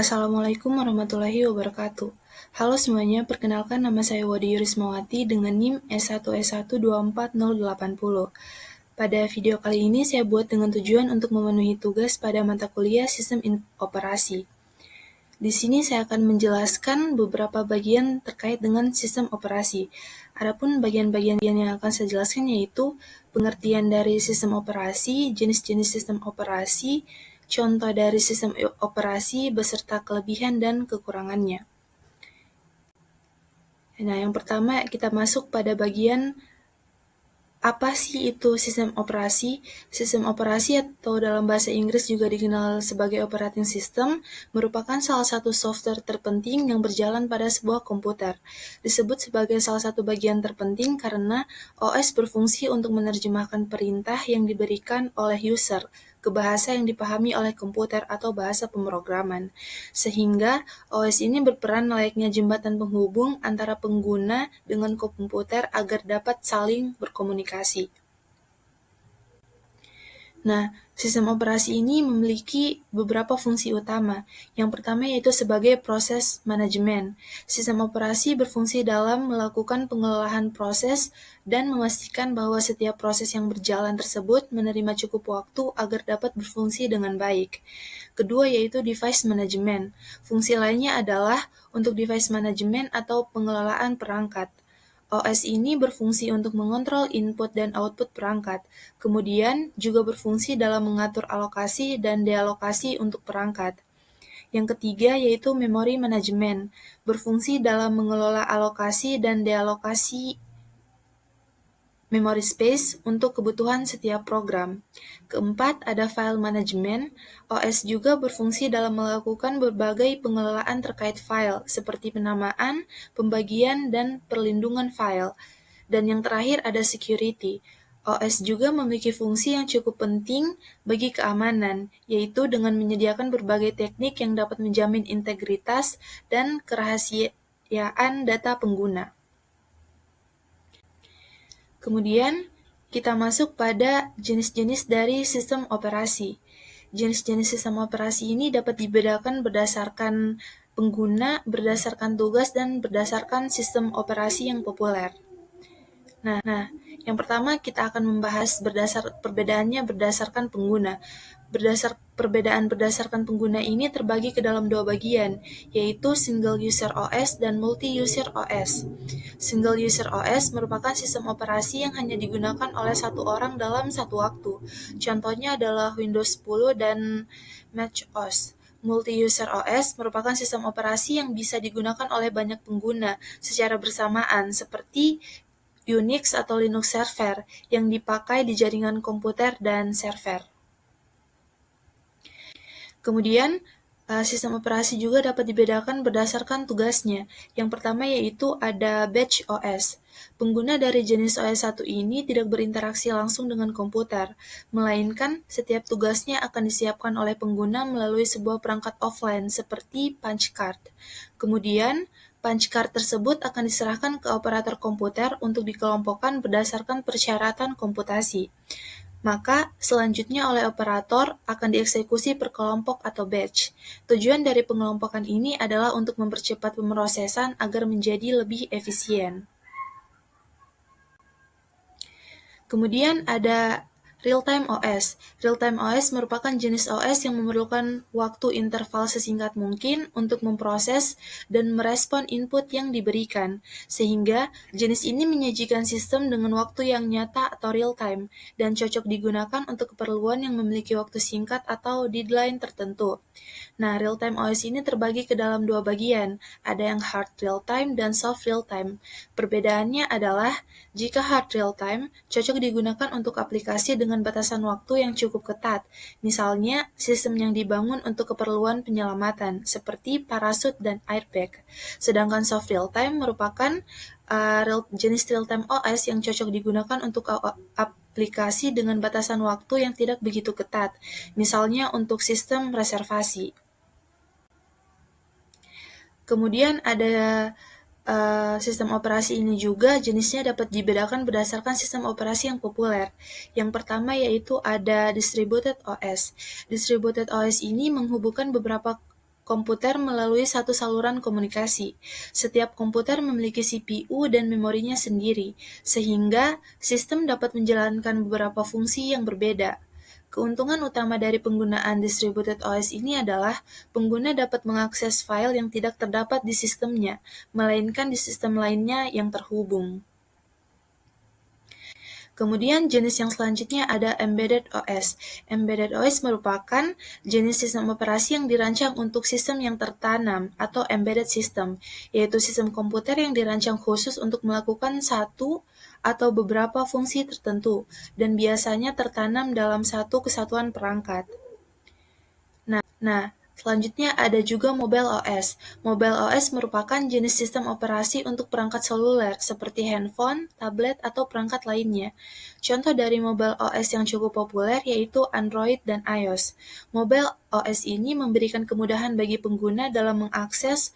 Assalamualaikum warahmatullahi wabarakatuh. Halo semuanya, perkenalkan nama saya Wadi Yurismawati dengan NIM S1S1240080. Pada video kali ini saya buat dengan tujuan untuk memenuhi tugas pada mata kuliah Sistem Operasi. Di sini saya akan menjelaskan beberapa bagian terkait dengan sistem operasi. Adapun bagian-bagian yang akan saya jelaskan yaitu pengertian dari sistem operasi, jenis-jenis sistem operasi, contoh dari sistem operasi beserta kelebihan dan kekurangannya. Nah, yang pertama kita masuk pada bagian apa sih itu sistem operasi? Sistem operasi atau dalam bahasa Inggris juga dikenal sebagai operating system merupakan salah satu software terpenting yang berjalan pada sebuah komputer. Disebut sebagai salah satu bagian terpenting karena OS berfungsi untuk menerjemahkan perintah yang diberikan oleh user ke bahasa yang dipahami oleh komputer atau bahasa pemrograman. Sehingga OS ini berperan layaknya jembatan penghubung antara pengguna dengan komputer agar dapat saling berkomunikasi. Nah, sistem operasi ini memiliki beberapa fungsi utama. Yang pertama yaitu sebagai proses manajemen. Sistem operasi berfungsi dalam melakukan pengelolaan proses dan memastikan bahwa setiap proses yang berjalan tersebut menerima cukup waktu agar dapat berfungsi dengan baik. Kedua yaitu device management. Fungsi lainnya adalah untuk device management atau pengelolaan perangkat. OS ini berfungsi untuk mengontrol input dan output perangkat, kemudian juga berfungsi dalam mengatur alokasi dan dealokasi untuk perangkat. Yang ketiga yaitu memory management, berfungsi dalam mengelola alokasi dan dealokasi memory space untuk kebutuhan setiap program. Keempat, ada file management. OS juga berfungsi dalam melakukan berbagai pengelolaan terkait file, seperti penamaan, pembagian, dan perlindungan file. Dan yang terakhir ada security. OS juga memiliki fungsi yang cukup penting bagi keamanan, yaitu dengan menyediakan berbagai teknik yang dapat menjamin integritas dan kerahasiaan data pengguna. Kemudian, kita masuk pada jenis-jenis dari sistem operasi. Jenis-jenis sistem operasi ini dapat dibedakan berdasarkan pengguna, berdasarkan tugas, dan berdasarkan sistem operasi yang populer. Nah, yang pertama kita akan membahas perbedaannya berdasarkan pengguna. Perbedaan berdasarkan pengguna ini terbagi ke dalam dua bagian, yaitu Single User OS dan Multi-User OS. Single User OS merupakan sistem operasi yang hanya digunakan oleh satu orang dalam satu waktu. Contohnya adalah Windows 10 dan macOS. Multi-User OS merupakan sistem operasi yang bisa digunakan oleh banyak pengguna secara bersamaan, seperti Unix atau Linux server yang dipakai di jaringan komputer dan server. Kemudian, sistem operasi juga dapat dibedakan berdasarkan tugasnya. Yang pertama yaitu ada Batch OS. Pengguna dari jenis OS 1 ini tidak berinteraksi langsung dengan komputer, melainkan setiap tugasnya akan disiapkan oleh pengguna melalui sebuah perangkat offline seperti punch card. Kemudian, punch card tersebut akan diserahkan ke operator komputer untuk dikelompokkan berdasarkan persyaratan komputasi. Maka, selanjutnya oleh operator akan dieksekusi per kelompok atau batch. Tujuan dari pengelompokan ini adalah untuk mempercepat pemrosesan agar menjadi lebih efisien. Kemudian ada Real-Time OS. Real-Time OS merupakan jenis OS yang memerlukan waktu interval sesingkat mungkin untuk memproses dan merespon input yang diberikan, sehingga jenis ini menyajikan sistem dengan waktu yang nyata atau real-time dan cocok digunakan untuk keperluan yang memiliki waktu singkat atau deadline tertentu. Nah, real-time OS ini terbagi ke dalam dua bagian, ada yang hard real-time dan soft real-time. Perbedaannya adalah, jika hard real-time cocok digunakan untuk aplikasi dengan batasan waktu yang cukup ketat, misalnya sistem yang dibangun untuk keperluan penyelamatan, seperti parasut dan airbag. Sedangkan soft real-time merupakan jenis real-time OS yang cocok digunakan untuk aplikasi dengan batasan waktu yang tidak begitu ketat, misalnya untuk sistem reservasi. Kemudian ada sistem operasi ini juga jenisnya dapat dibedakan berdasarkan sistem operasi yang populer. Yang pertama yaitu ada Distributed OS. Distributed OS ini menghubungkan beberapa komputer melalui satu saluran komunikasi. Setiap komputer memiliki CPU dan memorinya sendiri, sehingga sistem dapat menjalankan beberapa fungsi yang berbeda. Keuntungan utama dari penggunaan distributed OS ini adalah pengguna dapat mengakses file yang tidak terdapat di sistemnya, melainkan di sistem lainnya yang terhubung. Kemudian jenis yang selanjutnya ada Embedded OS. Embedded OS merupakan jenis sistem operasi yang dirancang untuk sistem yang tertanam atau embedded system, yaitu sistem komputer yang dirancang khusus untuk melakukan satu atau beberapa fungsi tertentu, dan biasanya tertanam dalam satu kesatuan perangkat. Nah, selanjutnya ada juga Mobile OS. Mobile OS merupakan jenis sistem operasi untuk perangkat seluler seperti handphone, tablet, atau perangkat lainnya. Contoh dari Mobile OS yang cukup populer yaitu Android dan iOS. Mobile OS ini memberikan kemudahan bagi pengguna dalam mengakses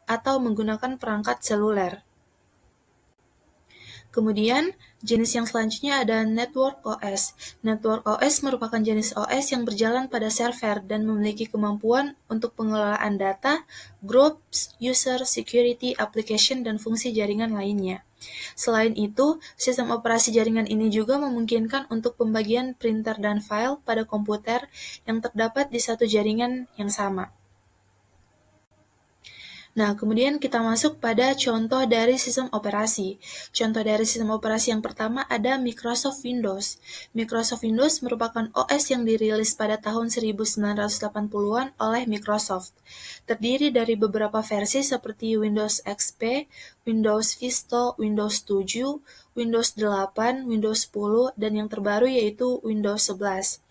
atau menggunakan perangkat seluler. Kemudian, jenis yang selanjutnya ada Network OS. Network OS merupakan jenis OS yang berjalan pada server dan memiliki kemampuan untuk pengelolaan data, groups, user, security, application, dan fungsi jaringan lainnya. Selain itu, sistem operasi jaringan ini juga memungkinkan untuk pembagian printer dan file pada komputer yang terdapat di satu jaringan yang sama. Nah, kemudian kita masuk pada contoh dari sistem operasi. Contoh dari sistem operasi yang pertama ada Microsoft Windows. Microsoft Windows merupakan OS yang dirilis pada tahun 1980-an oleh Microsoft. Terdiri dari beberapa versi seperti Windows XP, Windows Vista, Windows 7, Windows 8, Windows 10, dan yang terbaru yaitu Windows 11.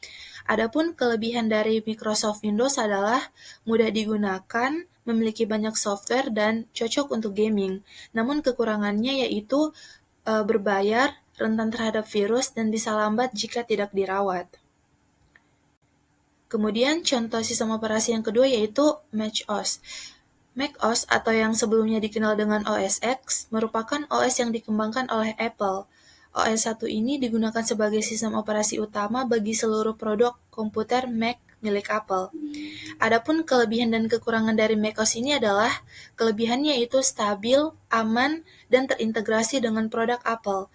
Adapun kelebihan dari Microsoft Windows adalah mudah digunakan, memiliki banyak software, dan cocok untuk gaming. Namun kekurangannya yaitu berbayar, rentan terhadap virus, dan bisa lambat jika tidak dirawat. Kemudian contoh sistem operasi yang kedua yaitu macOS. macOS atau yang sebelumnya dikenal dengan OS X merupakan OS yang dikembangkan oleh Apple. OS 1 ini digunakan sebagai sistem operasi utama bagi seluruh produk komputer Mac milik Apple. Adapun kelebihan dan kekurangan dari macOS ini adalah kelebihannya itu stabil, aman, dan terintegrasi dengan produk Apple.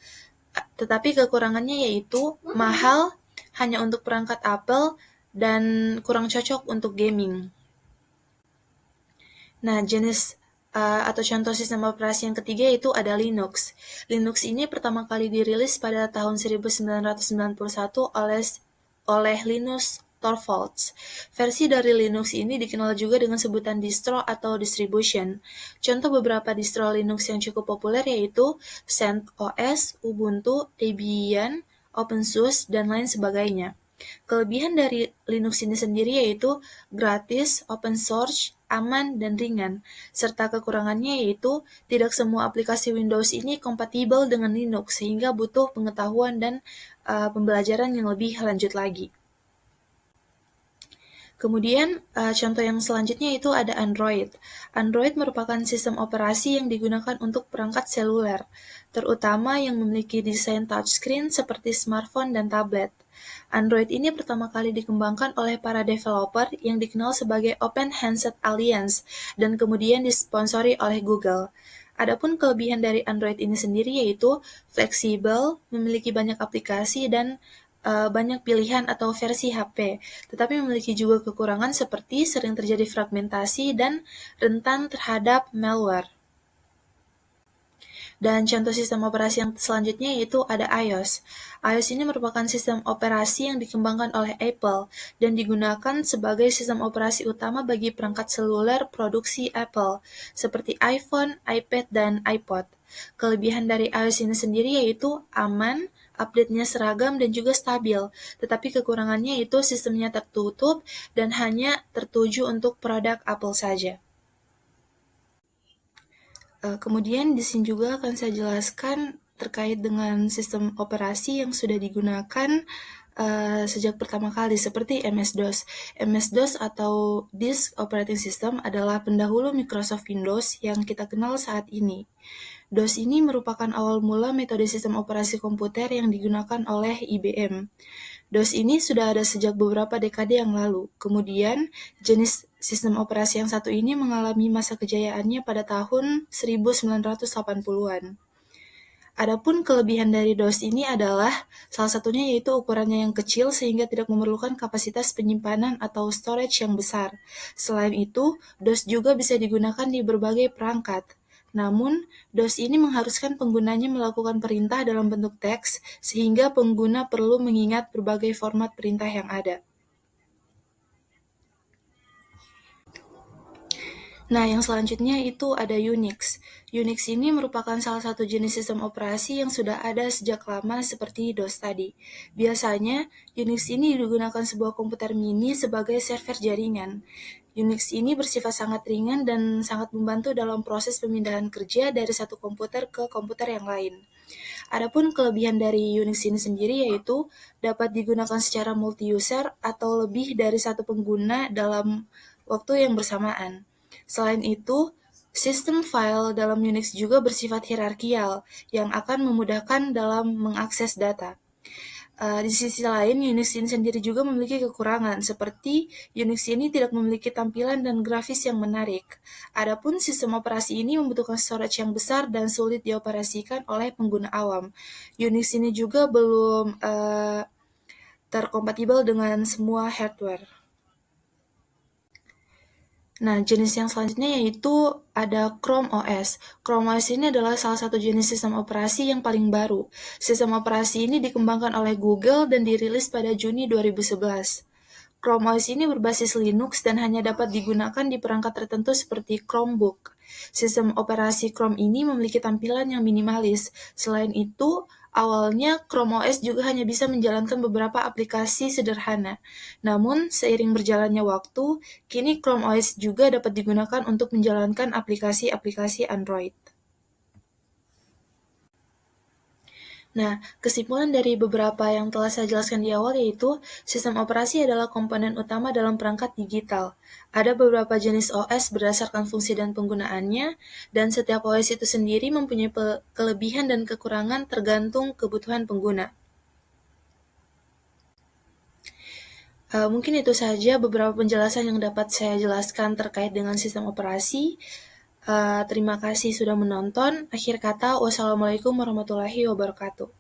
Tetapi kekurangannya yaitu mahal, hanya untuk perangkat Apple, dan kurang cocok untuk gaming. Nah, jenis atau contoh sistem operasi yang ketiga itu ada Linux. Linux ini pertama kali dirilis pada tahun 1991 oleh Linus Torvalds. Versi dari Linux ini dikenal juga dengan sebutan distro atau distribution. Contoh beberapa distro Linux yang cukup populer yaitu CentOS, Ubuntu, Debian, OpenSUSE, dan lain sebagainya. Kelebihan dari Linux ini sendiri yaitu gratis, open source, aman, dan ringan. Serta kekurangannya yaitu tidak semua aplikasi Windows ini kompatibel dengan Linux sehingga butuh pengetahuan dan pembelajaran yang lebih lanjut lagi. Kemudian, contoh yang selanjutnya itu ada Android. Android merupakan sistem operasi yang digunakan untuk perangkat seluler, terutama yang memiliki desain touchscreen seperti smartphone dan tablet. Android ini pertama kali dikembangkan oleh para developer yang dikenal sebagai Open Handset Alliance dan kemudian disponsori oleh Google. Adapun kelebihan dari Android ini sendiri yaitu fleksibel, memiliki banyak aplikasi, dan banyak pilihan atau versi HP, tetapi memiliki juga kekurangan seperti sering terjadi fragmentasi dan rentan terhadap malware. Dan contoh sistem operasi yang selanjutnya yaitu ada iOS. iOS ini merupakan sistem operasi yang dikembangkan oleh Apple dan digunakan sebagai sistem operasi utama bagi perangkat seluler produksi Apple, seperti iPhone, iPad, dan iPod. Kelebihan dari iOS ini sendiri yaitu aman, update-nya seragam, dan juga stabil, tetapi kekurangannya itu sistemnya tertutup dan hanya tertuju untuk produk Apple saja. Kemudian di sini juga akan saya jelaskan terkait dengan sistem operasi yang sudah digunakan sejak pertama kali seperti MS-DOS. MS-DOS atau Disk Operating System adalah pendahulu Microsoft Windows yang kita kenal saat ini. DOS ini merupakan awal mula metode sistem operasi komputer yang digunakan oleh IBM. DOS ini sudah ada sejak beberapa dekade yang lalu. Kemudian, jenis sistem operasi yang satu ini mengalami masa kejayaannya pada tahun 1980-an. Adapun kelebihan dari DOS ini adalah salah satunya yaitu ukurannya yang kecil sehingga tidak memerlukan kapasitas penyimpanan atau storage yang besar. Selain itu, DOS juga bisa digunakan di berbagai perangkat. Namun, DOS ini mengharuskan penggunanya melakukan perintah dalam bentuk teks sehingga pengguna perlu mengingat berbagai format perintah yang ada. Nah, yang selanjutnya itu ada Unix. Unix ini merupakan salah satu jenis sistem operasi yang sudah ada sejak lama seperti DOS tadi. Biasanya, Unix ini digunakan sebuah komputer mini sebagai server jaringan. Unix ini bersifat sangat ringan dan sangat membantu dalam proses pemindahan kerja dari satu komputer ke komputer yang lain. Adapun kelebihan dari Unix ini sendiri yaitu dapat digunakan secara multi-user atau lebih dari satu pengguna dalam waktu yang bersamaan. Selain itu, sistem file dalam Unix juga bersifat hierarkial yang akan memudahkan dalam mengakses data. Di sisi lain, Unix ini sendiri juga memiliki kekurangan, seperti Unix ini tidak memiliki tampilan dan grafis yang menarik. Adapun sistem operasi ini membutuhkan storage yang besar dan sulit dioperasikan oleh pengguna awam. Unix ini juga belum terkompatibel dengan semua hardware. Nah, jenis yang selanjutnya yaitu ada Chrome OS. Chrome OS ini adalah salah satu jenis sistem operasi yang paling baru. Sistem operasi ini dikembangkan oleh Google dan dirilis pada Juni 2011. Chrome OS ini berbasis Linux dan hanya dapat digunakan di perangkat tertentu seperti Chromebook. Sistem operasi Chrome ini memiliki tampilan yang minimalis. Selain itu, awalnya Chrome OS juga hanya bisa menjalankan beberapa aplikasi sederhana. Namun, seiring berjalannya waktu, kini Chrome OS juga dapat digunakan untuk menjalankan aplikasi-aplikasi Android. Nah, kesimpulan dari beberapa yang telah saya jelaskan di awal yaitu sistem operasi adalah komponen utama dalam perangkat digital. Ada beberapa jenis OS berdasarkan fungsi dan penggunaannya, dan setiap OS itu sendiri mempunyai kelebihan dan kekurangan tergantung kebutuhan pengguna. Mungkin itu saja beberapa penjelasan yang dapat saya jelaskan terkait dengan sistem operasi. Terima kasih sudah menonton. Akhir kata, wassalamualaikum warahmatullahi wabarakatuh.